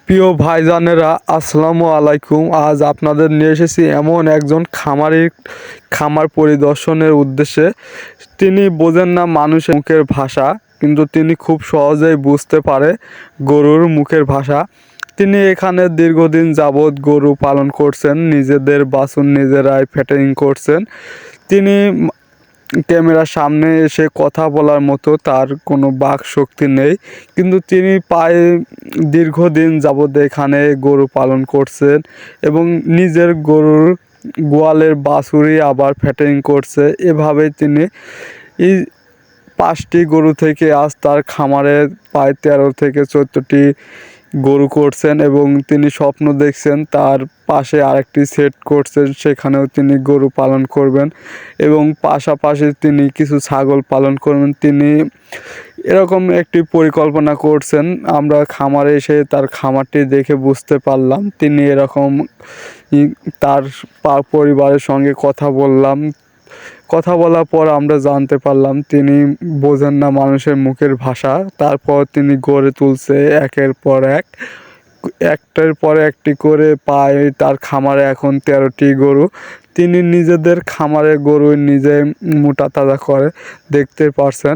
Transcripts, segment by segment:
প্রিয় ভাইজানেরা, আসসালামু আলাইকুম। আজ আপনাদের নিয়ে এসেছি এমন একজন খামার পরিদর্শনের উদ্দেশ্যে। তিনি বোঝেন না মানুষের মুখের ভাষা, কিন্তু তিনি খুব সহজেই বুঝতে পারে গরুর মুখের ভাষা। তিনি এখানে দীর্ঘদিন যাবৎ গরু পালন করছেন, নিজেদের বাছুর নিজেরাই ফ্যাটারিং করছেন। তিনি ক্যামেরার সামনে এসে কথা বলার মতো তার কোনো বাক শক্তি নেই, কিন্তু তিনি প্রায় দীর্ঘদিন যাবৎ এখানে গরু পালন করছেন এবং নিজের গরুর গোয়ালের বাছুরি আবার ফ্যাটারিং করছে। এভাবেই তিনি এই 5টি গরু থেকে আজ তার খামারে প্রায় 13 থেকে 14টি গরু করছেন এবং তিনি স্বপ্ন দেখছেন তার পাশে আরেকটি সেট করছেন, সেখানেও তিনি গরু পালন করবেন এবং পাশাপাশি তিনি কিছু ছাগল পালন করবেন। তিনি এরকম একটি পরিকল্পনা করছেন। আমরা খামারে এসে তার খামারটি দেখে বুঝতে পারলাম তিনি এরকম তার পরিবারের সঙ্গে কথা বললাম। কথা বলার পর আমরা জানতে পারলাম তিনি বোঝেন না মানুষের মুখের ভাষা। তারপর তিনি গড়ে তুলছে একের পর একটার পর একটি করে পায় তার খামারে এখন 13টি গরু। তিনি নিজেদের খামারে গরু নিজে মোটা তাজা করে, দেখতে পারছেন।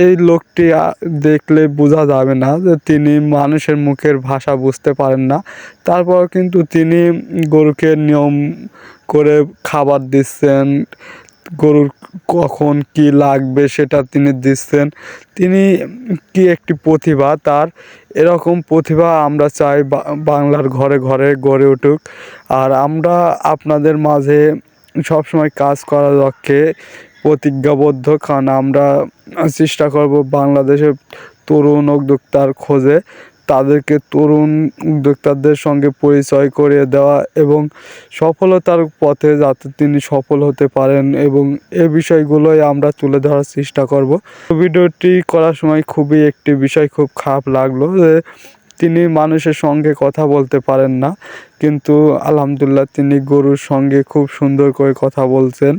এই লোকটি দেখলে বোঝা যাবে না যে তিনি মানুষের মুখের ভাষা বুঝতে পারেন না। তারপর কিন্তু তিনি গরুকে নিয়ম করে খাবার দিচ্ছেন, গরুর কখন কি লাগবে সেটা তিনি দিচ্ছেন। তিনি কি একটি প্রতিভা তার! এরকম প্রতিভা আমরা চাই বাংলার ঘরে ঘরে গড়ে উঠুক। আর আমরা আপনাদের মাঝে সবসময় কাজ করার লক্ষ্যে প্রতিজ্ঞাবদ্ধ, কারণ আমরা চেষ্টা করব বাংলাদেশের তরুণ উদ্যোক্তার খোঁজে তাদেরকে তরুণ উদ্যোক্তাদের সঙ্গে পরিচয় করিয়ে দেওয়া এবং সফলতার পথে যাতে তিনি সফল হতে পারেন, এবং এই বিষয়গুলোই আমরা তুলে ধরার চেষ্টা করব। ভিডিওটি করার সময় খুবই একটি বিষয় খুব খারাপ লাগলো যে তিনি মানুষের সঙ্গে কথা বলতে পারেন না, কিন্তু আলহামদুলিল্লাহ তিনি গরুর সঙ্গে খুব সুন্দর করে কথা বলছেন।